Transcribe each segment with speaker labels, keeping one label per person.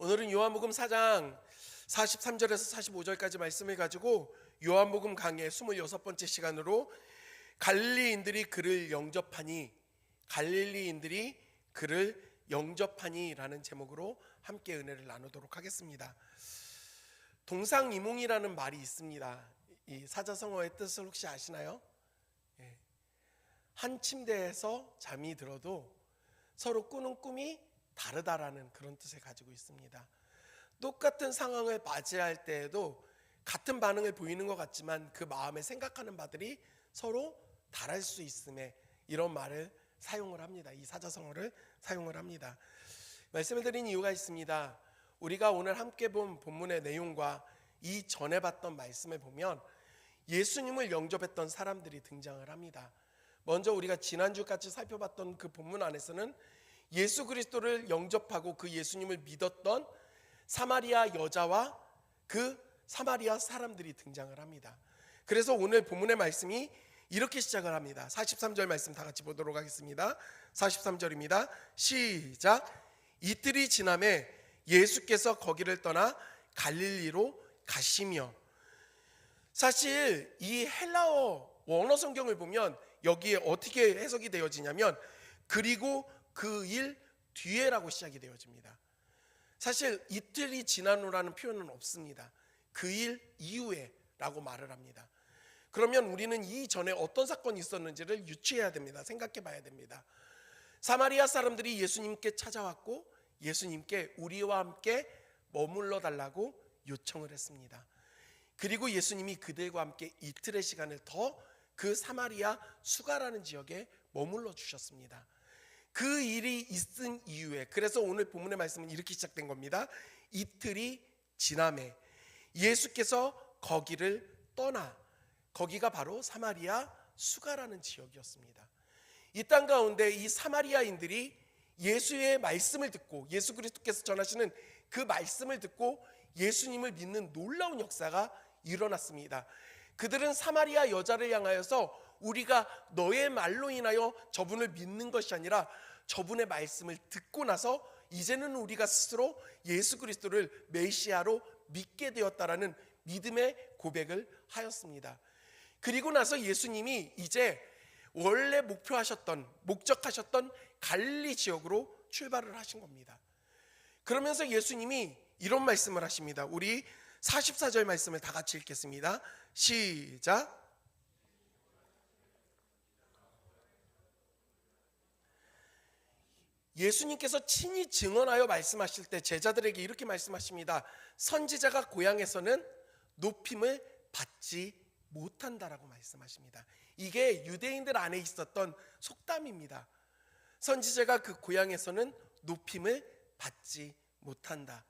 Speaker 1: 오늘은 요한복음 4장 43절에서 45절까지 말씀을 가지고 요한복음 강의 26번째 시간으로 갈릴리인들이 그를 영접하니 라는 제목으로 함께 은혜를 나누도록 하겠습니다. 동상이몽이라는 말이 있습니다. 이 사자성어의 뜻을 혹시 아시나요? 한 침대에서 잠이 들어도 서로 꾸는 꿈이 다르다라는 그런 뜻을 가지고 있습니다. 똑같은 상황을 맞이할 때에도 같은 반응을 보이는 것 같지만 그 마음에 생각하는 바들이 서로 다를 수 있음에 이런 말을 사용을 합니다. 이 사자성어를 사용을 합니다. 말씀을 드린 이유가 있습니다. 우리가 오늘 함께 본 본문의 내용과 이 전에 봤던 말씀을 보면 예수님을 영접했던 사람들이 등장을 합니다. 먼저 우리가 지난주까지 살펴봤던 그 본문 안에서는 예수 그리스도를 영접하고 그 예수님을 믿었던 사마리아 여자와 그 사마리아 사람들이 등장을 합니다. 그래서 오늘 본문의 말씀이 이렇게 시작을 합니다. 43절 말씀 다 같이 보도록 하겠습니다. 43절입니다. 시작. 이틀이 지남에 예수께서 거기를 떠나 갈릴리로 가시며. 사실 이 헬라어 원어 성경을 보면 여기에 어떻게 해석이 되어지냐면 그리고 그 일 뒤에라고 시작이 되어집니다. 사실 이틀이 지난 후라는 표현은 없습니다. 그 일 이후에 라고 말을 합니다. 그러면 우리는 이전에 어떤 사건이 있었는지를 유추해야 됩니다. 생각해 봐야 됩니다. 사마리아 사람들이 예수님께 찾아왔고 예수님께 우리와 함께 머물러 달라고 요청을 했습니다. 그리고 예수님이 그들과 함께 이틀의 시간을 더 그 사마리아 수가라는 지역에 머물러 주셨습니다. 그 일이 있은 이후에, 그래서 오늘 본문의 말씀은 이렇게 시작된 겁니다. 이틀이 지남에 예수께서 거기를 떠나, 거기가 바로 사마리아 수가라는 지역이었습니다. 이 땅 가운데 이 사마리아인들이 예수의 말씀을 듣고 예수 그리스도께서 전하시는 그 말씀을 듣고 예수님을 믿는 놀라운 역사가 일어났습니다. 그들은 사마리아 여자를 향하여서 우리가 너의 말로 인하여 저분을 믿는 것이 아니라 저분의 말씀을 듣고 나서 이제는 우리가 스스로 예수 그리스도를 메시아로 믿게 되었다라는 믿음의 고백을 하였습니다. 그리고 나서 예수님이 이제 원래 목적하셨던 갈릴리 지역으로 출발을 하신 겁니다. 그러면서 예수님이 이런 말씀을 하십니다. 우리 44절 말씀을 다 같이 읽겠습니다. 시작. 예수님께서 친히 증언하여 말씀하실 때 제자들에게 이렇게 말씀하십니다. 선지자가 고향에서는 높임을 받지 못한다라고 말씀하십니다. 이게 유대인들 안에 있었던 속담입니다. 선지자가 그 고향에서는 높임을 받지 못한다.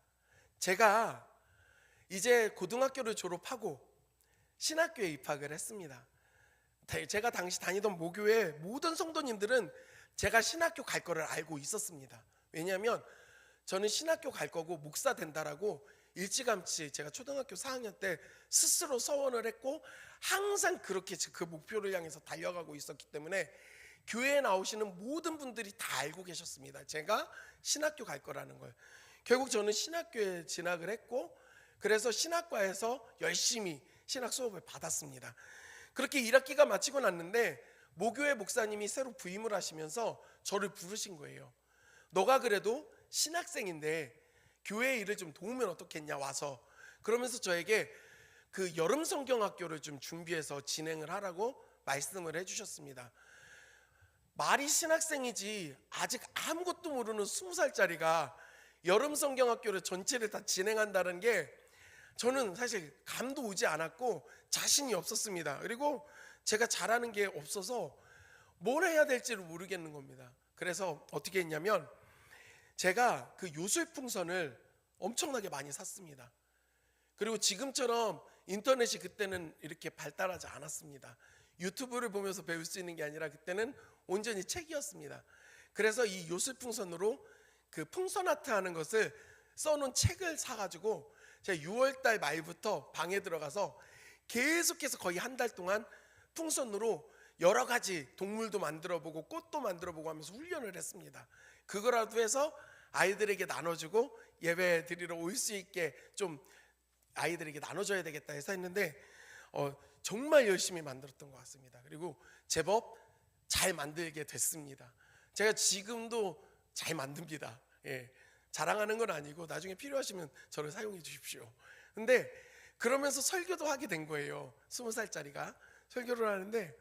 Speaker 1: 제가 이제 고등학교를 졸업하고 신학교에 입학을 했습니다. 제가 당시 다니던 모교의 모든 성도님들은 제가 신학교 갈 거를 알고 있었습니다. 왜냐하면 저는 신학교 갈 거고 목사 된다라고 일찌감치 제가 초등학교 4학년 때 스스로 서원을 했고 항상 그렇게 그 목표를 향해서 달려가고 있었기 때문에 교회에 나오시는 모든 분들이 다 알고 계셨습니다. 제가 신학교 갈 거라는 걸. 결국 저는 신학교에 진학을 했고 그래서 신학과에서 열심히 신학 수업을 받았습니다. 그렇게 1학기가 마치고 났는데 모교회 목사님이 새로 부임을 하시면서 저를 부르신 거예요. 너가 그래도 신학생인데 교회 일을 좀 도우면 어떻겠냐 와서. 그러면서 저에게 그 여름 성경학교를 좀 준비해서 진행을 하라고 말씀을 해주셨습니다. 말이 신학생이지 아직 아무것도 모르는 20살짜리가 여름 성경학교를 전체를 다 진행한다는 게 저는 사실 감도 오지 않았고 자신이 없었습니다. 그리고 제가 잘하는 게 없어서 뭘 해야 될지를 모르겠는 겁니다. 그래서 어떻게 했냐면 제가 그 요술풍선을 엄청나게 많이 샀습니다. 그리고 지금처럼 인터넷이 그때는 이렇게 발달하지 않았습니다. 유튜브를 보면서 배울 수 있는 게 아니라 그때는 온전히 책이었습니다. 그래서 이 요술풍선으로 그 풍선 아트 하는 것을 써놓은 책을 사가지고 제가 6월달 말부터 방에 들어가서 계속해서 거의 한 달 동안 풍선으로 여러 가지 동물도 만들어보고 꽃도 만들어보고 하면서 훈련을 했습니다. 그거라도 해서 아이들에게 나눠주고 예배 드리러 올 수 있게 좀 아이들에게 나눠줘야 되겠다 해서 했는데 정말 열심히 만들었던 것 같습니다. 그리고 제법 잘 만들게 됐습니다. 제가 지금도 잘 만듭니다. 자랑하는 건 아니고 나중에 필요하시면 저를 사용해 주십시오. 근데 그러면서 설교도 하게 된 거예요. 20살짜리가 설교를 하는데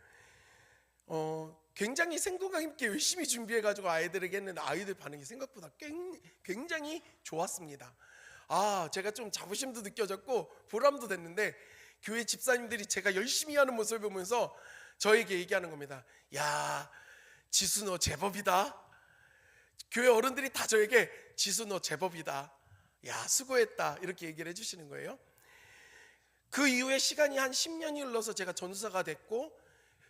Speaker 1: 굉장히 생동감 있게 열심히 준비해가지고 아이들에게 했는데 아이들 반응이 생각보다 굉장히 좋았습니다. 제가 좀 자부심도 느껴졌고 보람도 됐는데 교회 집사님들이 제가 열심히 하는 모습을 보면서 저에게 얘기하는 겁니다. 야, 지수 너 제법이다. 교회 어른들이 다 저에게 지수 너 제법이다. 야, 수고했다. 이렇게 얘기를 해주시는 거예요. 그 이후에 시간이 한 10년이 흘러서 제가 전도사가 됐고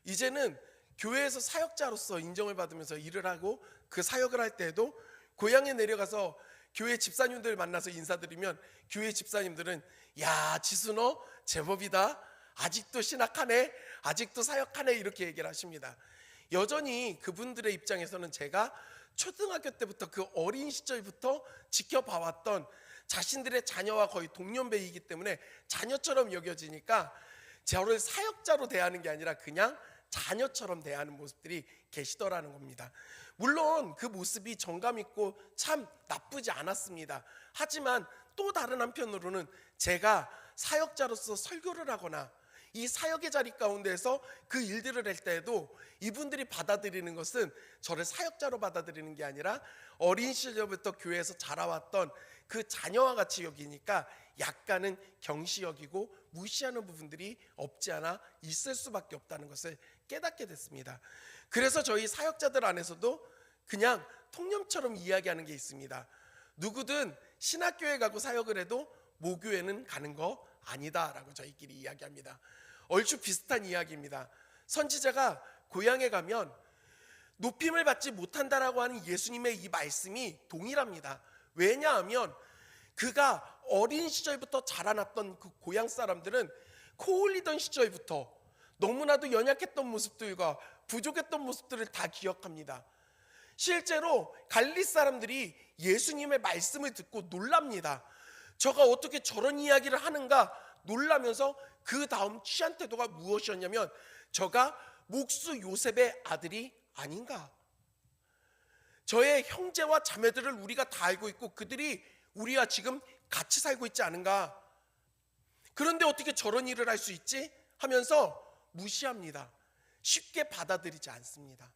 Speaker 1: 이제는 교회에서 사역자로서 인정을 받으면서 일을 하고 그 사역을 할 때에도 고향에 내려가서 교회 집사님들 만나서 인사드리면 교회 집사님들은 야, 지수 너 제법이다. 아직도 신학하네. 아직도 사역하네. 이렇게 얘기를 하십니다. 여전히 그분들의 입장에서는 제가 초등학교 때부터 그 어린 시절부터 지켜봐왔던 자신들의 자녀와 거의 동년배이기 때문에 자녀처럼 여겨지니까 저를 사역자로 대하는 게 아니라 그냥 자녀처럼 대하는 모습들이 계시더라는 겁니다. 물론 그 모습이 정감 있고 참 나쁘지 않았습니다. 하지만 또 다른 한편으로는 제가 사역자로서 설교를 하거나 이 사역의 자리 가운데서 그 일들을 할 때에도 이분들이 받아들이는 것은 저를 사역자로 받아들이는 게 아니라 어린 시절부터 교회에서 자라왔던 그 자녀와 같이 여기니까 약간은 경시 여기고 무시하는 부분들이 없지 않아 있을 수밖에 없다는 것을 깨닫게 됐습니다. 그래서 저희 사역자들 안에서도 그냥 통념처럼 이야기하는 게 있습니다. 누구든 신학교에 가고 사역을 해도 모교회는 가는 거 아니다 라고 저희끼리 이야기합니다. 얼추 비슷한 이야기입니다. 선지자가 고향에 가면 높임을 받지 못한다라고 하는 예수님의 이 말씀이 동일합니다. 왜냐하면 그가 어린 시절부터 자라났던 그 고향 사람들은 코 올리던 시절부터 너무나도 연약했던 모습들과 부족했던 모습들을 다 기억합니다. 실제로 갈릴리 사람들이 예수님의 말씀을 듣고 놀랍니다. 저가 어떻게 저런 이야기를 하는가 놀라면서 그 다음 취한 태도가 무엇이었냐면 저가 목수 요셉의 아들이 아닌가. 저의 형제와 자매들을 우리가 다 알고 있고 그들이 우리와 지금 같이 살고 있지 않은가. 그런데 어떻게 저런 일을 할 수 있지? 하면서 무시합니다. 쉽게 받아들이지 않습니다.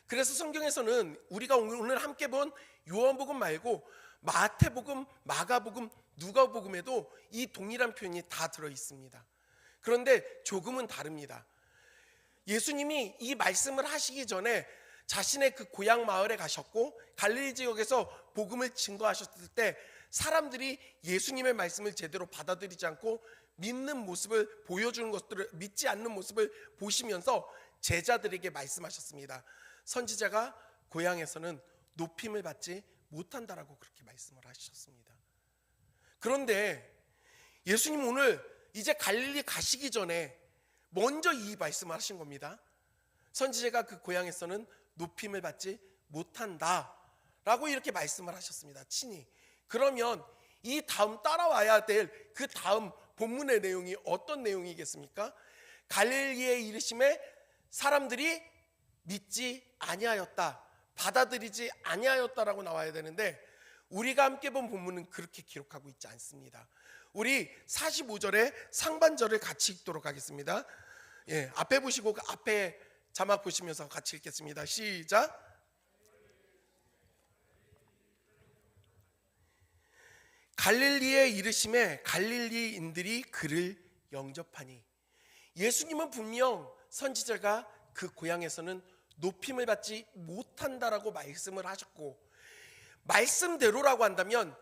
Speaker 1: 그래서 성경에서는 우리가 오늘 함께 본 요한복음 말고 마태복음, 마가복음, 누가복음에도 이 동일한 표현이 다 들어 있습니다. 그런데 조금은 다릅니다. 예수님이 이 말씀을 하시기 전에 자신의 그 고향 마을에 가셨고 갈릴리 지역에서 복음을 증거하셨을 때 사람들이 예수님의 말씀을 제대로 받아들이지 않고 믿는 모습을 보여주는 것들을 믿지 않는 모습을 보시면서 제자들에게 말씀하셨습니다. 선지자가 고향에서는 높임을 받지 못한다라고 그렇게 말씀을 하셨습니다. 그런데 예수님 오늘 이제 갈릴리 가시기 전에 먼저 이 말씀을 하신 겁니다. 선지자가 그 고향에서는 높임을 받지 못한다라고 이렇게 말씀을 하셨습니다. 친히. 그러면 이 다음 따라와야 될 그 다음 본문의 내용이 어떤 내용이겠습니까? 갈릴리에 이르심에 사람들이 믿지 아니하였다, 받아들이지 아니하였다라고 나와야 되는데 우리가 함께 본 본문은 그렇게 기록하고 있지 않습니다. 우리 45절의 상반절을 같이 읽도록 하겠습니다. 앞에 보시고 그 앞에 자막 보시면서 같이 읽겠습니다. 시작. 갈릴리에 이르심에 갈릴리인들이 그를 영접하니. 예수님은 분명 선지자가 그 고향에서는 높임을 받지 못한다라고 말씀을 하셨고, 말씀대로라고 한다면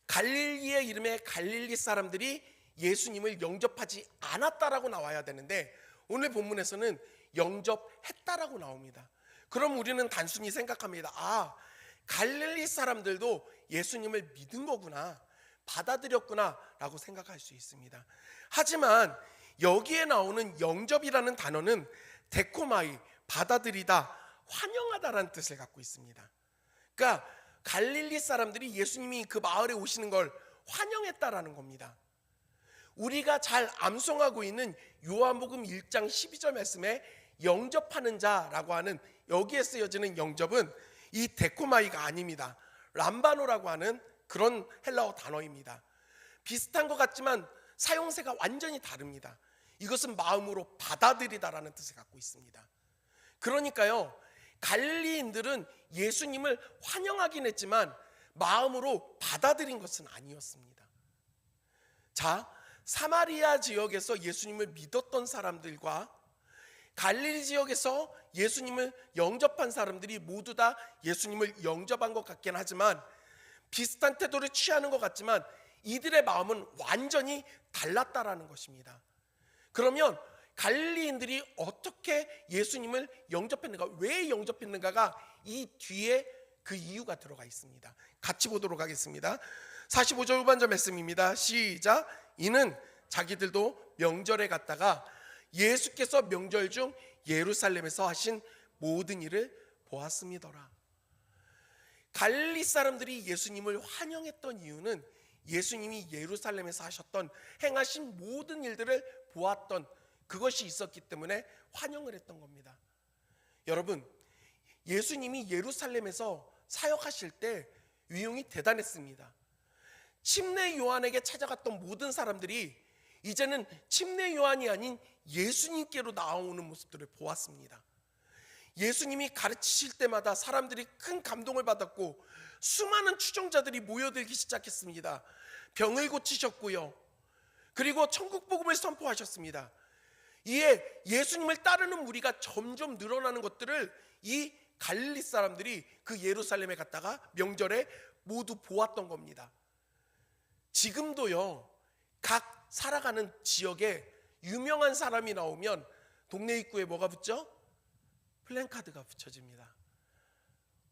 Speaker 1: 갈릴리의 이름에 갈릴리 사람들이 예수님을 영접하지 않았다라고 나와야 되는데 오늘 본문에서는 영접했다라고 나옵니다. 그럼 우리는 단순히 생각합니다. 갈릴리 사람들도 예수님을 믿은 거구나, 받아들였구나 라고 생각할 수 있습니다. 하지만 여기에 나오는 영접이라는 단어는 데코마이, 받아들이다, 환영하다라는 뜻을 갖고 있습니다. 그러니까 갈릴리 사람들이 예수님이 그 마을에 오시는 걸 환영했다라는 겁니다. 우리가 잘 암송하고 있는 요한복음 1장 12절 말씀에 영접하는 자라고 하는 여기에 쓰여지는 영접은 이 데코마이가 아닙니다. 람바노라고 하는 그런 헬라어 단어입니다. 비슷한 것 같지만 사용세가 완전히 다릅니다. 이것은 마음으로 받아들이다라는 뜻을 갖고 있습니다. 그러니까요, 갈릴리인들은 예수님을 환영하긴 했지만 마음으로 받아들인 것은 아니었습니다. 자, 사마리아 지역에서 예수님을 믿었던 사람들과 갈릴리 지역에서 예수님을 영접한 사람들이 모두 다 예수님을 영접한 것 같긴 하지만, 비슷한 태도를 취하는 것 같지만 이들의 마음은 완전히 달랐다라는 것입니다. 그러면 갈릴리인들이 어떻게 예수님을 영접했는가, 왜 영접했는가가 이 뒤에 그 이유가 들어가 있습니다. 같이 보도록 하겠습니다. 45절 후반절 말씀입니다. 시작. 이는 자기들도 명절에 갔다가 예수께서 명절 중 예루살렘에서 하신 모든 일을 보았음이더라. 갈릴리 사람들이 예수님을 환영했던 이유는 예수님이 예루살렘에서 하셨던 행하신 모든 일들을 보았던 그것이 있었기 때문에 환영을 했던 겁니다. 여러분, 예수님이 예루살렘에서 사역하실 때 위용이 대단했습니다. 침례 요한에게 찾아갔던 모든 사람들이 이제는 침례 요한이 아닌 예수님께로 나오는 모습들을 보았습니다. 예수님이 가르치실 때마다 사람들이 큰 감동을 받았고 수많은 추종자들이 모여들기 시작했습니다. 병을 고치셨고요, 그리고 천국 복음을 선포하셨습니다. 이에 예수님을 따르는 무리가 점점 늘어나는 것들을 이 갈릴리 사람들이 그 예루살렘에 갔다가 명절에 모두 보았던 겁니다. 지금도요, 각 살아가는 지역에 유명한 사람이 나오면 동네 입구에 뭐가 붙죠? 플랜카드가 붙여집니다.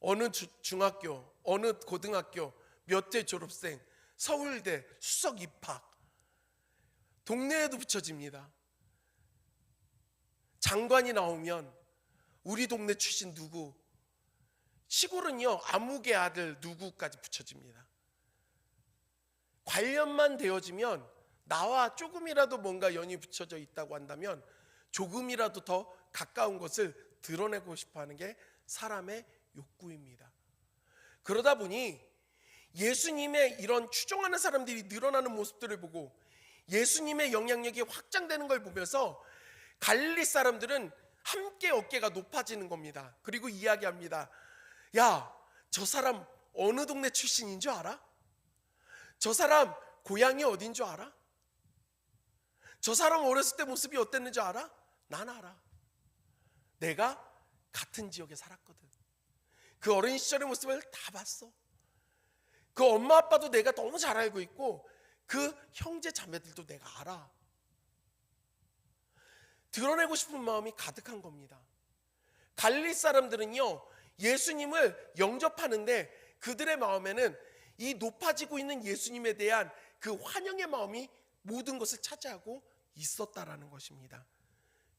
Speaker 1: 어느 중학교, 어느 고등학교, 몇 회 졸업생, 서울대, 수석 입학, 동네에도 붙여집니다. 장관이 나오면 우리 동네 출신 누구, 시골은요 아무개 아들 누구까지 붙여집니다. 관련만 되어지면 나와 조금이라도 뭔가 연이 붙여져 있다고 한다면 조금이라도 더 가까운 것을 드러내고 싶어하는 게 사람의 욕구입니다. 그러다 보니 예수님의 이런 추종하는 사람들이 늘어나는 모습들을 보고 예수님의 영향력이 확장되는 걸 보면서 갈릴리 사람들은 함께 어깨가 높아지는 겁니다. 그리고 이야기합니다. 야, 저 사람 어느 동네 출신인 줄 알아? 저 사람 고향이 어딘 줄 알아? 저 사람 어렸을 때 모습이 어땠는 줄 알아? 난 알아. 내가 같은 지역에 살았거든. 그 어린 시절의 모습을 다 봤어. 그 엄마 아빠도 내가 너무 잘 알고 있고 그 형제 자매들도 내가 알아. 드러내고 싶은 마음이 가득한 겁니다. 갈릴리 사람들은요 예수님을 영접하는데 그들의 마음에는 이 높아지고 있는 예수님에 대한 그 환영의 마음이 모든 것을 차지하고 있었다라는 것입니다.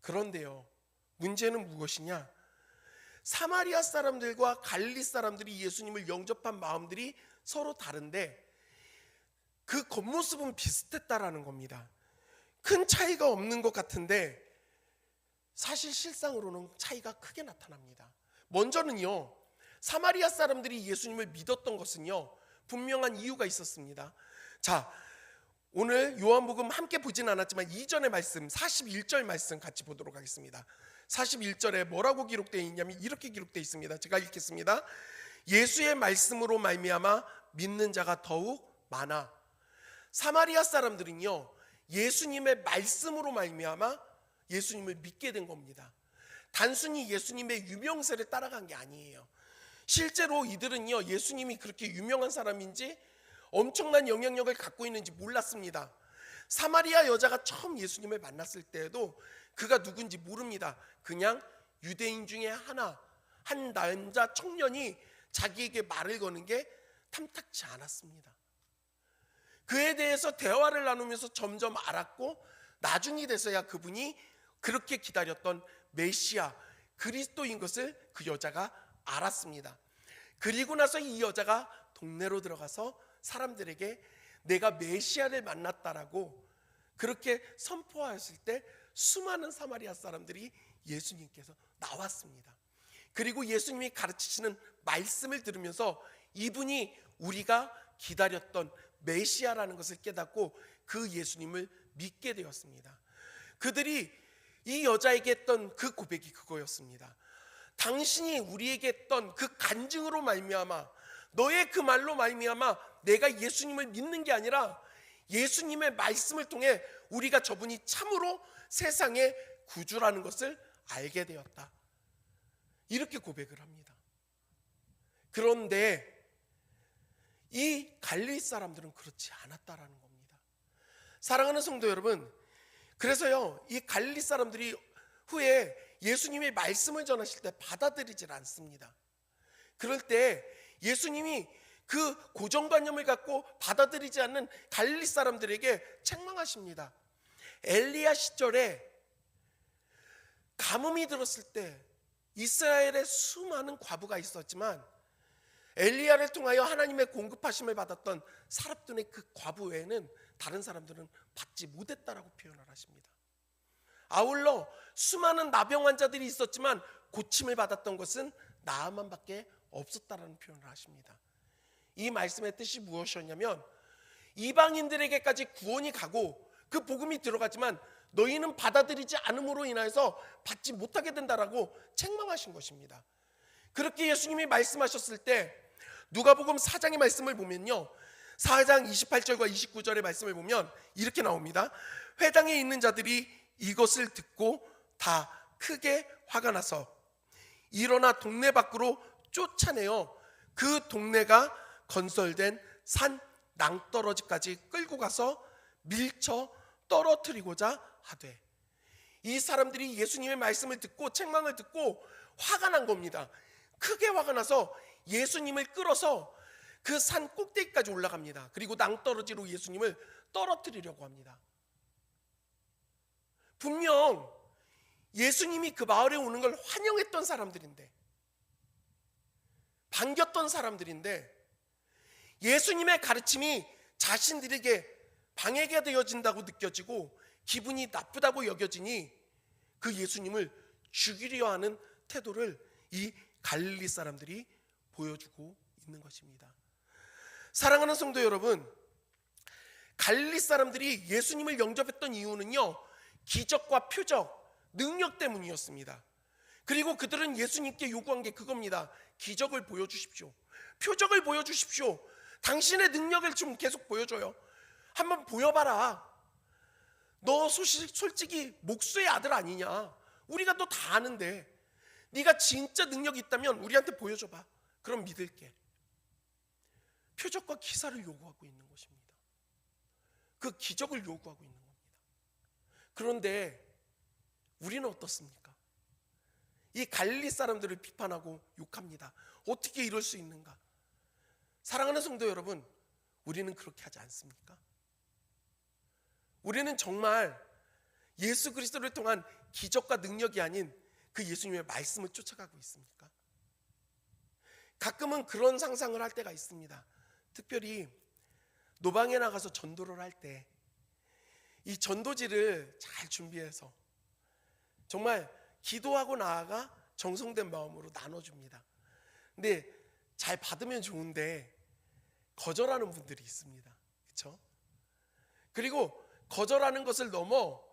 Speaker 1: 그런데요, 문제는 무엇이냐? 사마리아 사람들과 갈릴리 사람들이 예수님을 영접한 마음들이 서로 다른데 그 겉모습은 비슷했다라는 겁니다. 큰 차이가 없는 것 같은데 사실 실상으로는 차이가 크게 나타납니다. 먼저는요, 사마리아 사람들이 예수님을 믿었던 것은요 분명한 이유가 있었습니다. 자, 오늘 요한복음 함께 보진 않았지만 이전의 말씀 41절 말씀 같이 보도록 하겠습니다. 41절에 뭐라고 기록되어 있냐면 이렇게 기록되어 있습니다. 제가 읽겠습니다. 예수의 말씀으로 말미암아 믿는 자가 더욱 많아. 사마리아 사람들은요 예수님의 말씀으로 말미암아 예수님을 믿게 된 겁니다. 단순히 예수님의 유명세를 따라간 게 아니에요. 실제로 이들은요 예수님이 그렇게 유명한 사람인지 엄청난 영향력을 갖고 있는지 몰랐습니다. 사마리아 여자가 처음 예수님을 만났을 때에도 그가 누군지 모릅니다. 그냥 유대인 중에 한 남자 청년이 자기에게 말을 거는 게 탐탁지 않았습니다. 그에 대해서 대화를 나누면서 점점 알았고 나중이 돼서야 그분이 그렇게 기다렸던 메시아 그리스도인 것을 그 여자가 알았습니다. 그리고 나서 이 여자가 동네로 들어가서 사람들에게 내가 메시아를 만났다라고 그렇게 선포하였을 때 수많은 사마리아 사람들이 예수님께서 나왔습니다. 그리고 예수님이 가르치시는 말씀을 들으면서 이분이 우리가 기다렸던 메시아라는 것을 깨닫고 그 예수님을 믿게 되었습니다. 그들이 이 여자에게 했던 그 고백이 그거였습니다. 당신이 우리에게 했던 그 간증으로 말미암아, 너의 그 말로 말미암아 내가 예수님을 믿는 게 아니라 예수님의 말씀을 통해 우리가 저분이 참으로 세상의 구주라는 것을 알게 되었다. 이렇게 고백을 합니다. 그런데 이 갈릴리 사람들은 그렇지 않았다라는 겁니다. 사랑하는 성도 여러분, 그래서요, 이 갈릴리 사람들이 후에 예수님의 말씀을 전하실 때 받아들이질 않습니다. 그럴 때 예수님이 그 고정관념을 갖고 받아들이지 않는 갈릴리 사람들에게 책망하십니다. 엘리야 시절에 가뭄이 들었을 때 이스라엘에 수많은 과부가 있었지만 엘리야를 통하여 하나님의 공급하심을 받았던 사랍돈의 그 과부 외에는 다른 사람들은 받지 못했다라고 표현을 하십니다. 아울러 수많은 나병 환자들이 있었지만 고침을 받았던 것은 나아만밖에 없었다라는 표현을 하십니다. 이 말씀의 뜻이 무엇이었냐면 이방인들에게까지 구원이 가고 그 복음이 들어가지만 너희는 받아들이지 않음으로 인하여서 받지 못하게 된다라고 책망하신 것입니다. 그렇게 예수님이 말씀하셨을 때 누가복음 4장의 말씀을 보면요, 4장 28절과 29절의 말씀을 보면 이렇게 나옵니다. 회당에 있는 자들이 이것을 듣고 다 크게 화가 나서 일어나 동네 밖으로 쫓아내어 그 동네가 건설된 산 낭떠러지까지 끌고 가서 밀쳐 떨어뜨리고자 하되, 이 사람들이 예수님의 말씀을 듣고 책망을 듣고 화가 난 겁니다. 크게 화가 나서 예수님을 끌어서 그 산 꼭대기까지 올라갑니다. 그리고 낭떠러지로 예수님을 떨어뜨리려고 합니다. 분명 예수님이 그 마을에 오는 걸 환영했던 사람들인데, 반겼던 사람들인데, 예수님의 가르침이 자신들에게 방해가 되어진다고 느껴지고 기분이 나쁘다고 여겨지니 그 예수님을 죽이려 하는 태도를 이 갈릴리 사람들이 보여주고 있는 것입니다. 사랑하는 성도 여러분, 갈릴리 사람들이 예수님을 영접했던 이유는요, 기적과 표적, 능력 때문이었습니다. 그리고 그들은 예수님께 요구한 게 그겁니다. 기적을 보여주십시오. 표적을 보여주십시오. 당신의 능력을 좀 계속 보여줘요. 한번 보여봐라. 너 솔직히 목수의 아들 아니냐? 우리가 너 다 아는데 네가 진짜 능력이 있다면 우리한테 보여줘봐. 그럼 믿을게. 표적과 기사를 요구하고 있는 것입니다. 그 기적을 요구하고 있는 겁니다. 그런데 우리는 어떻습니까? 이 갈릴리 사람들을 비판하고 욕합니다. 어떻게 이럴 수 있는가? 사랑하는 성도 여러분, 우리는 그렇게 하지 않습니까? 우리는 정말 예수 그리스도를 통한 기적과 능력이 아닌 그 예수님의 말씀을 쫓아가고 있습니까? 가끔은 그런 상상을 할 때가 있습니다. 특별히 노방에 나가서 전도를 할 때 이 전도지를 잘 준비해서 정말 기도하고 나아가 정성된 마음으로 나눠줍니다. 근데 잘 받으면 좋은데 거절하는 분들이 있습니다. 그렇죠? 그리고 거절하는 것을 넘어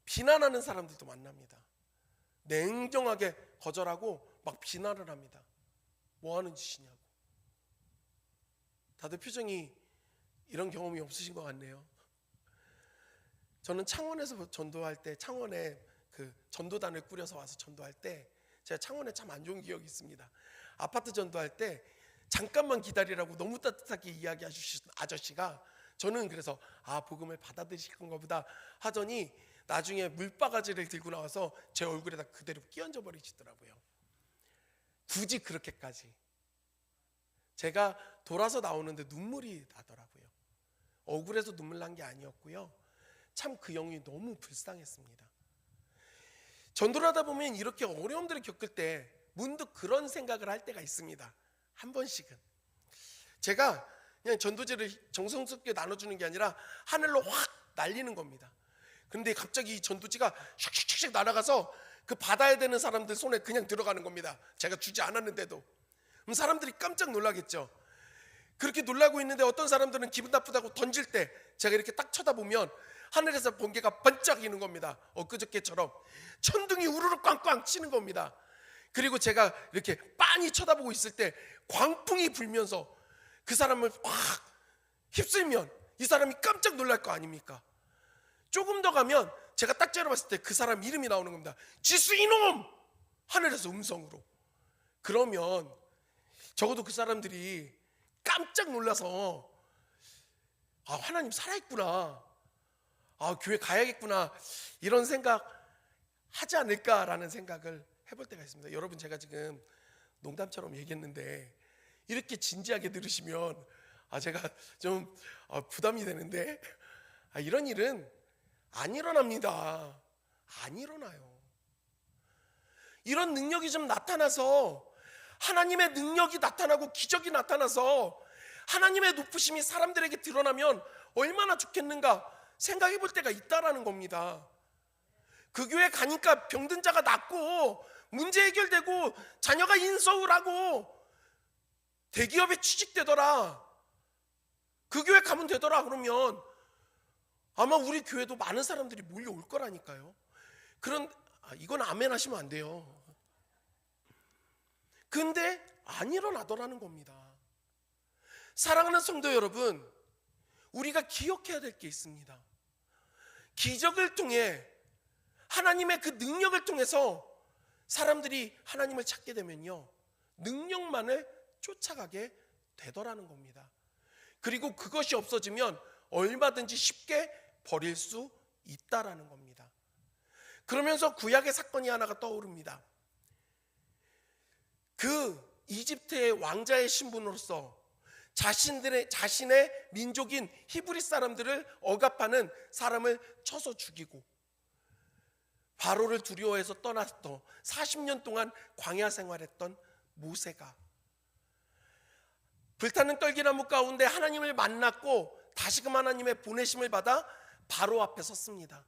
Speaker 1: 비난하는 사람들도 만납니다. 냉정하게 거절하고 막 비난을 합니다. 뭐 하는 짓이냐고. 다들 표정이 이런 경험이 없으신 것 같네요. 저는 창원에서 전도할 때, 창원에 그 전도단을 꾸려서 와서 전도할 때 제가 창원에 참 안 좋은 기억이 있습니다. 아파트 전도할 때 잠깐만 기다리라고 너무 따뜻하게 이야기하시는 아저씨가, 저는 그래서 복음을 받아들이실 건가 보다 하더니 나중에 물바가지를 들고 나와서 제 얼굴에다 그대로 끼얹어 버리시더라고요. 굳이 그렇게까지. 제가 돌아서 나오는데 눈물이 나더라고요. 억울해서 눈물 난 게 아니었고요. 참 그 영이 너무 불쌍했습니다. 전도를 하다 보면 이렇게 어려움들을 겪을 때 문득 그런 생각을 할 때가 있습니다. 한 번씩은. 제가 그냥 전도제를 정성스럽게 나눠주는 게 아니라 하늘로 확 날리는 겁니다. 그런데 갑자기 이 전도지가 슉슉슉 날아가서 그 받아야 되는 사람들 손에 그냥 들어가는 겁니다. 제가 주지 않았는데도. 그럼 사람들이 깜짝 놀라겠죠. 그렇게 놀라고 있는데 어떤 사람들은 기분 나쁘다고 던질 때 제가 이렇게 딱 쳐다보면 하늘에서 번개가 반짝이는 겁니다. 엊그저께처럼 천둥이 우르르 꽝꽝 치는 겁니다. 그리고 제가 이렇게 빤히 쳐다보고 있을 때 광풍이 불면서 그 사람을 확 휩쓸면 이 사람이 깜짝 놀랄 거 아닙니까? 조금 더 가면 제가 딱 째려봤을 때 그 사람 이름이 나오는 겁니다. 지수 이놈! 하늘에서 음성으로. 그러면 적어도 그 사람들이 깜짝 놀라서 하나님 살아있구나, 교회 가야겠구나, 이런 생각 하지 않을까라는 생각을 해볼 때가 있습니다. 여러분, 제가 지금 농담처럼 얘기했는데 이렇게 진지하게 들으시면 제가 좀 부담이 되는데 이런 일은 안 일어납니다. 안 일어나요. 이런 능력이 좀 나타나서, 하나님의 능력이 나타나고 기적이 나타나서 하나님의 높으심이 사람들에게 드러나면 얼마나 좋겠는가 생각해 볼 때가 있다라는 겁니다. 그 교회 가니까 병든 자가 낫고 문제 해결되고 자녀가 인서울하고 대기업에 취직되더라, 그 교회 가면 되더라, 그러면 아마 우리 교회도 많은 사람들이 몰려올 거라니까요. 이건 아멘 하시면 안 돼요. 근데 안 일어나더라는 겁니다. 사랑하는 성도 여러분, 우리가 기억해야 될 게 있습니다. 기적을 통해, 하나님의 그 능력을 통해서 사람들이 하나님을 찾게 되면요, 능력만을 쫓아가게 되더라는 겁니다. 그리고 그것이 없어지면 얼마든지 쉽게 버릴 수 있다라는 겁니다. 그러면서 구약의 사건이 하나가 떠오릅니다. 그 이집트의 왕자의 신분으로서 자신의 민족인 히브리 사람들을 억압하는 사람을 쳐서 죽이고 바로를 두려워해서 떠났던 40년 동안 광야 생활했던 모세가 불타는 떨기나무 가운데 하나님을 만났고 다시금 하나님의 보내심을 받아 바로 앞에 섰습니다.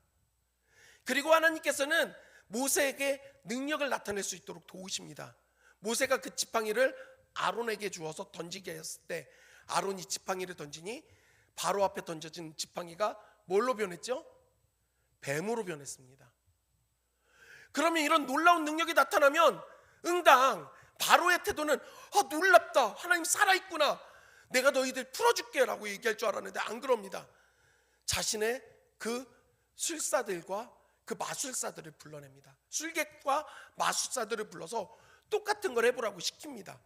Speaker 1: 그리고 하나님께서는 모세에게 능력을 나타낼 수 있도록 도우십니다. 모세가 그 지팡이를 아론에게 주어서 던지게 했을 때 아론이 지팡이를 던지니 바로 앞에 던져진 지팡이가 뭘로 변했죠? 뱀으로 변했습니다. 그러면 이런 놀라운 능력이 나타나면 응당 바로의 태도는 놀랍다, 하나님 살아있구나, 내가 너희들 풀어줄게 라고 얘기할 줄 알았는데 안 그럽니다. 자신의 그 술사들과 그 마술사들을 불러냅니다. 술객과 마술사들을 불러서 똑같은 걸 해보라고 시킵니다.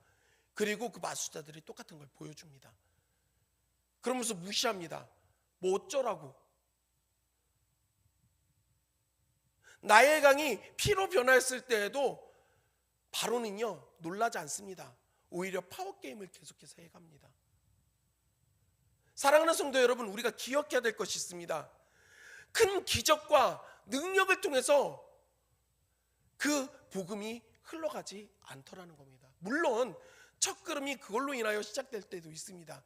Speaker 1: 그리고 그 마술사들이 똑같은 걸 보여줍니다. 그러면서 무시합니다. 뭐 어쩌라고. 나일 강이 피로 변화했을 때에도 바로는요 놀라지 않습니다. 오히려 파워게임을 계속해서 해갑니다. 사랑하는 성도 여러분, 우리가 기억해야 될 것이 있습니다. 큰 기적과 능력을 통해서 그 복음이 흘러가지 않더라는 겁니다. 물론 첫걸음이 그걸로 인하여 시작될 때도 있습니다.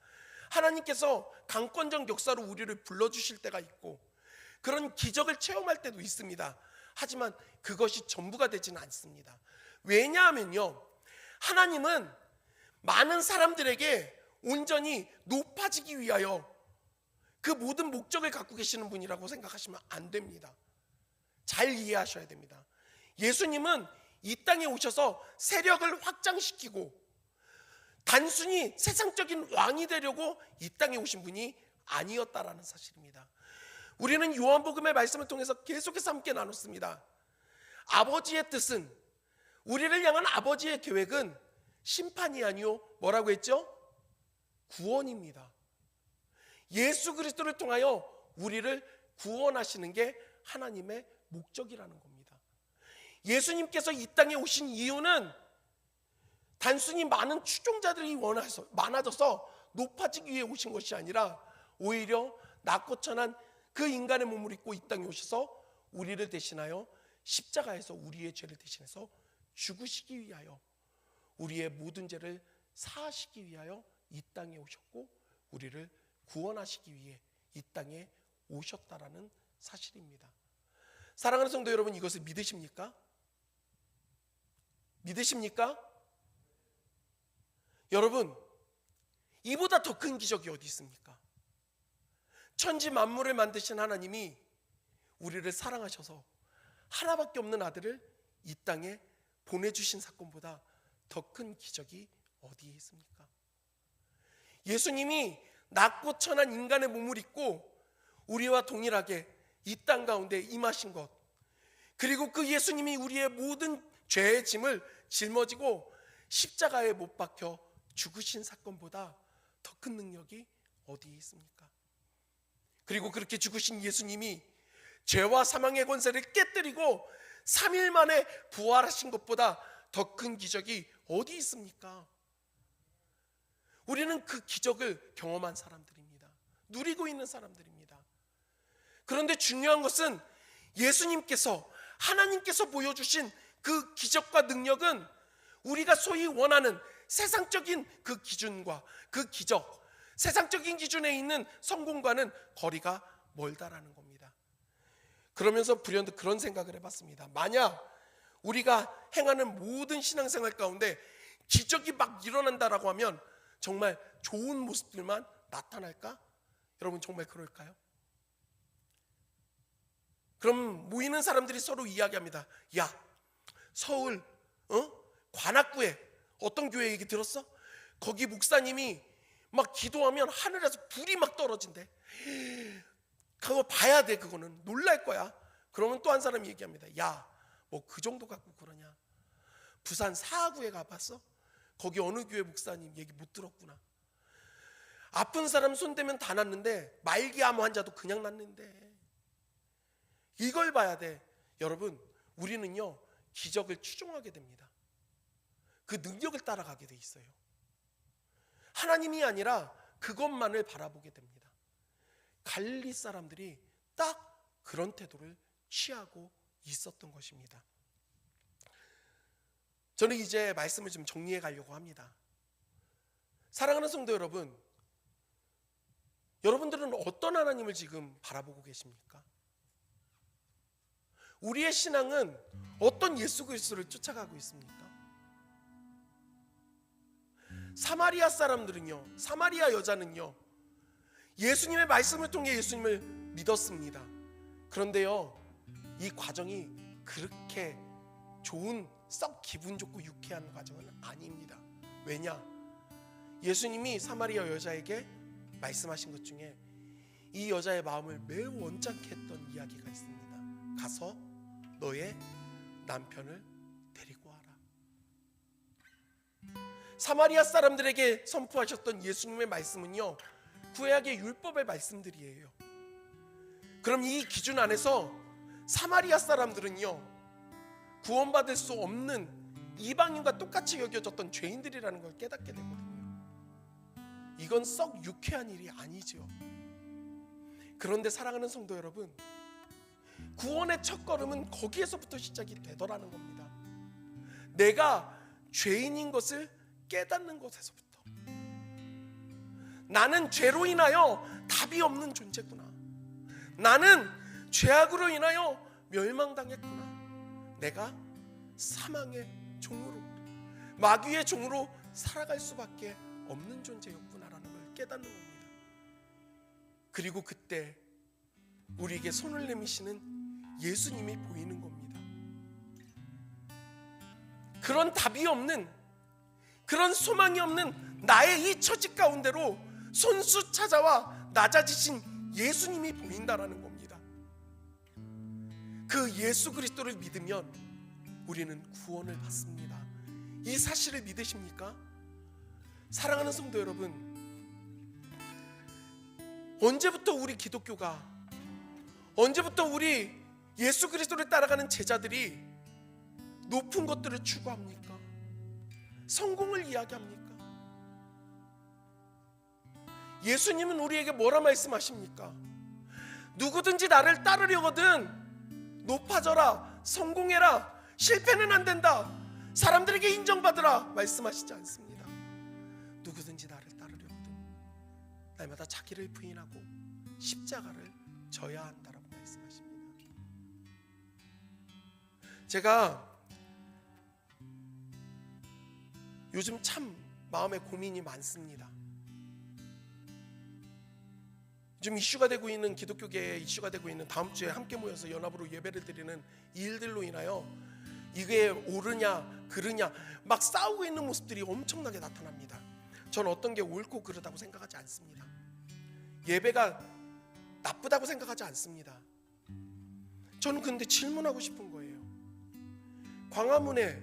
Speaker 1: 하나님께서 강권적 역사로 우리를 불러주실 때가 있고 그런 기적을 체험할 때도 있습니다. 하지만 그것이 전부가 되지는 않습니다. 왜냐하면요, 하나님은 많은 사람들에게 온전히 높아지기 위하여 그 모든 목적을 갖고 계시는 분이라고 생각하시면 안 됩니다. 잘 이해하셔야 됩니다. 예수님은 이 땅에 오셔서 세력을 확장시키고 단순히 세상적인 왕이 되려고 이 땅에 오신 분이 아니었다라는 사실입니다. 우리는 요한복음의 말씀을 통해서 계속해서 함께 나눴습니다. 아버지의 뜻은, 우리를 향한 아버지의 계획은 심판이 아니요 뭐라고 했죠? 구원입니다. 예수 그리스도를 통하여 우리를 구원하시는 게 하나님의 목적이라는 겁니다. 예수님께서 이 땅에 오신 이유는 단순히 많은 추종자들이 많아져서 높아지기 위해 오신 것이 아니라 오히려 낮고 천한 그 인간의 몸을 입고 이 땅에 오셔서 우리를 대신하여 십자가에서 우리의 죄를 대신해서 죽으시기 위하여 우리의 모든 죄를 사하시기 위하여 이 땅에 오셨고 우리를 구원하시기 위해 이 땅에 오셨다라는 사실입니다. 사랑하는 성도 여러분, 이것을 믿으십니까? 믿으십니까? 여러분, 이보다 더 큰 기적이 어디 있습니까? 천지 만물을 만드신 하나님이 우리를 사랑하셔서 하나밖에 없는 아들을 이 땅에 보내주신 사건보다 더 큰 기적이 어디에 있습니까? 예수님이 낮고 천한 인간의 몸을 입고 우리와 동일하게 이 땅 가운데 임하신 것, 그리고 그 예수님이 우리의 모든 죄의 짐을 짊어지고 십자가에 못 박혀 죽으신 사건보다 더 큰 능력이 어디에 있습니까? 그리고 그렇게 죽으신 예수님이 죄와 사망의 권세를 깨뜨리고 3일 만에 부활하신 것보다 더 큰 기적이 어디 있습니까? 우리는 그 기적을 경험한 사람들입니다. 누리고 있는 사람들입니다. 그런데 중요한 것은 예수님께서, 하나님께서 보여주신 그 기적과 능력은 우리가 소위 원하는 세상적인 그 기준과 그 기적, 세상적인 기준에 있는 성공과는 거리가 멀다라는 겁니다. 그러면서 불현듯 그런 생각을 해봤습니다. 만약 우리가 행하는 모든 신앙생활 가운데 기적이 막 일어난다라고 하면 정말 좋은 모습들만 나타날까? 여러분, 정말 그럴까요? 그럼 모이는 사람들이 서로 이야기합니다. 야, 서울 관악구에 어떤 교회 얘기 들었어? 거기 목사님이 막 기도하면 하늘에서 불이 막 떨어진대. 그거 봐야 돼. 그거는 놀랄 거야. 그러면 또 한 사람이 얘기합니다. 야, 뭐 그 정도 갖고 그러냐? 부산 사하구에 가봤어? 거기 어느 교회 목사님 얘기 못 들었구나. 아픈 사람 손대면 다 낫는데 말기암 환자도 그냥 낫는데 이걸 봐야 돼. 여러분, 우리는요 기적을 추종하게 됩니다. 그 능력을 따라가게 돼 있어요. 하나님이 아니라 그것만을 바라보게 됩니다. 갈릴리 사람들이 딱 그런 태도를 취하고 있었던 것입니다. 저는 이제 말씀을 좀 정리해 가려고 합니다. 사랑하는 성도 여러분, 여러분들은 어떤 하나님을 지금 바라보고 계십니까? 우리의 신앙은 어떤 예수 그리스도를 쫓아가고 있습니까? 사마리아 사람들은요, 사마리아 여자는요, 예수님의 말씀을 통해 예수님을 믿었습니다. 그런데요, 이 과정이 그렇게 좋은, 썩 기분 좋고 유쾌한 과정은 아닙니다. 왜냐? 예수님이 사마리아 여자에게 말씀하신 것 중에 이 여자의 마음을 매우 원잡게 했던 이야기가 있습니다. 가서 너의 남편을 데리고 와라. 사마리아 사람들에게 선포하셨던 예수님의 말씀은요, 구약의 율법의 말씀들이에요. 그럼 이 기준 안에서 사마리아 사람들은요, 구원받을 수 없는 이방인과 똑같이 여겨졌던 죄인들이라는 걸 깨닫게 되거든요. 이건 썩 유쾌한 일이 아니죠. 그런데 사랑하는 성도 여러분, 구원의 첫걸음은 거기에서부터 시작이 되더라는 겁니다. 내가 죄인인 것을 깨닫는 것에서부터, 나는 죄로 인하여 답이 없는 존재구나, 나는 죄악으로 인하여 멸망당했구나, 내가 사망의 종으로, 마귀의 종으로 살아갈 수밖에 없는 존재였구나라는 걸 깨닫는 겁니다. 그리고 그때 우리에게 손을 내미시는 예수님이 보이는 겁니다. 그런 답이 없는, 그런 소망이 없는 나의 이 처지 가운데로 손수 찾아와 낮아지신 예수님이 보인다라는 겁니다. 그 예수 그리스도를 믿으면 우리는 구원을 받습니다. 이 사실을 믿으십니까? 사랑하는 성도 여러분, 언제부터 우리 기독교가, 언제부터 우리 예수 그리스도를 따라가는 제자들이 높은 것들을 추구합니까? 성공을 이야기합니까? 예수님은 우리에게 뭐라 말씀하십니까? 누구든지 나를 따르려거든 높아져라, 성공해라, 실패는 안 된다, 사람들에게 인정받으라 말씀하시지 않습니다. 누구든지 나를 따르려거든 날마다 자기를 부인하고 십자가를 져야 한다라고 말씀하십니다. 제가 요즘 참 마음에 고민이 많습니다. 지금 이슈가 되고 있는 기독교계에 이슈가 되고 있는 다음 주에 함께 모여서 연합으로 예배를 드리는 이 일들로 인하여 이게 옳으냐 그르냐 막 싸우고 있는 모습들이 엄청나게 나타납니다. 전 어떤 게 옳고 그르다고 생각하지 않습니다. 예배가 나쁘다고 생각하지 않습니다. 저는 근데 질문하고 싶은 거예요. 광화문에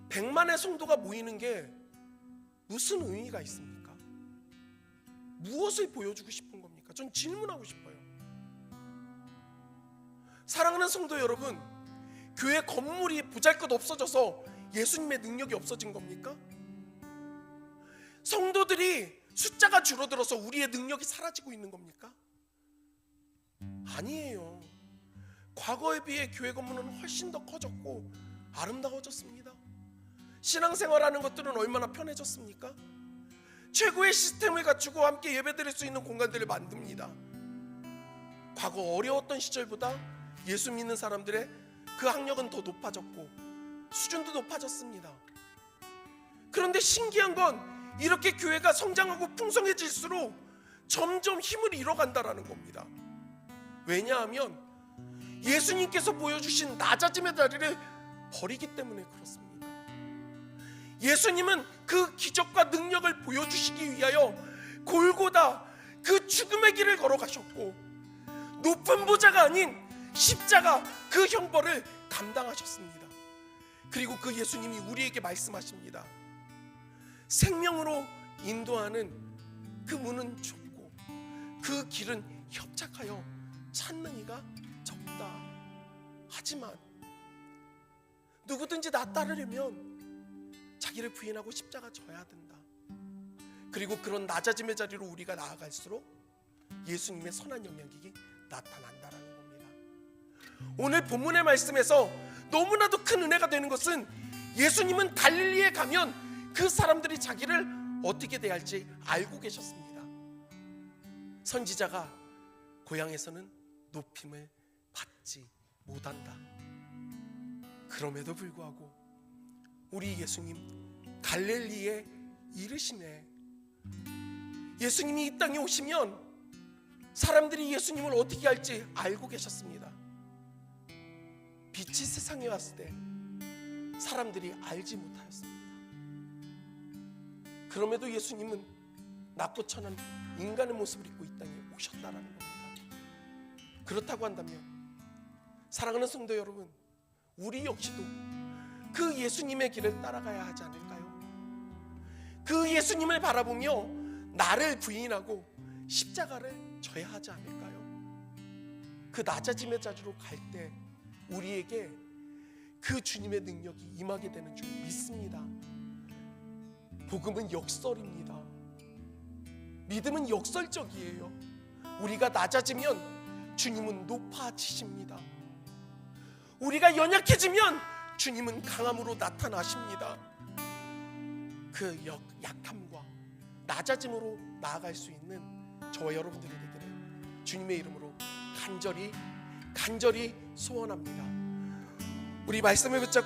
Speaker 1: 100만의 성도가 모이는 게 무슨 의미가 있습니까? 무엇을 보여주고 싶은 겁니까? 전 질문하고 싶어요. 사랑하는 성도 여러분, 교회 건물이 보잘것 없어져서 예수님의 능력이 없어진 겁니까? 성도들이 숫자가 줄어들어서 우리의 능력이 사라지고 있는 겁니까? 아니에요. 과거에 비해 교회 건물은 훨씬 더 커졌고 아름다워졌습니다. 신앙생활하는 것들은 얼마나 편해졌습니까? 최고의 시스템을 갖추고 함께 예배드릴 수 있는 공간들을 만듭니다. 과거 어려웠던 시절보다 예수 믿는 사람들의 그 학력은 더 높아졌고 수준도 높아졌습니다. 그런데 신기한 건 이렇게 교회가 성장하고 풍성해질수록 점점 힘을 잃어간다라는 겁니다. 왜냐하면 예수님께서 보여주신 낮아짐의 자리를 버리기 때문에 그렇습니다. 예수님은 그 기적과 능력을 보여주시기 위하여 골고다 그 죽음의 길을 걸어가셨고 높은 보좌가 아닌 십자가 그 형벌을 감당하셨습니다. 그리고 그 예수님이 우리에게 말씀하십니다. 생명으로 인도하는 그 문은 좁고 그 길은 협착하여 찾는 이가 적다. 하지만 누구든지 나 따르려면 자기를 부인하고 십자가 져야 된다. 그리고 그런 낮아짐의 자리로 우리가 나아갈수록 예수님의 선한 영향력이 나타난다라는 겁니다. 오늘 본문의 말씀에서 너무나도 큰 은혜가 되는 것은 예수님은 갈릴리에 가면 그 사람들이 자기를 어떻게 대할지 알고 계셨습니다. 선지자가 고향에서는 높임을 받지 못한다. 그럼에도 불구하고 우리 예수님 갈릴리에 이르시네. 예수님이 이 땅에 오시면 사람들이 예수님을 어떻게 할지 알고 계셨습니다. 빛이 세상에 왔을 때 사람들이 알지 못하였습니다. 그럼에도 예수님은 낮고 천한 인간의 모습을 입고 이 땅에 오셨다라는 겁니다. 그렇다고 한다면 사랑하는 성도 여러분, 우리 역시도 그 예수님의 길을 따라가야 하지 않을까요? 그 예수님을 바라보며 나를 부인하고 십자가를 져야 하지 않을까요? 그 낮아짐의 자리로 갈 때 우리에게 그 주님의 능력이 임하게 되는 줄 믿습니다. 복음은 역설입니다. 믿음은 역설적이에요. 우리가 낮아지면 주님은 높아지십니다. 우리가 연약해지면 주님은 강함으로 나타나십니다. 그 약함과 낮아짐으로 나아갈 수 있는 저와 여러분들이 되기를 주님의 이름으로 간절히 소원합니다. 우리 말씀을 붙잡고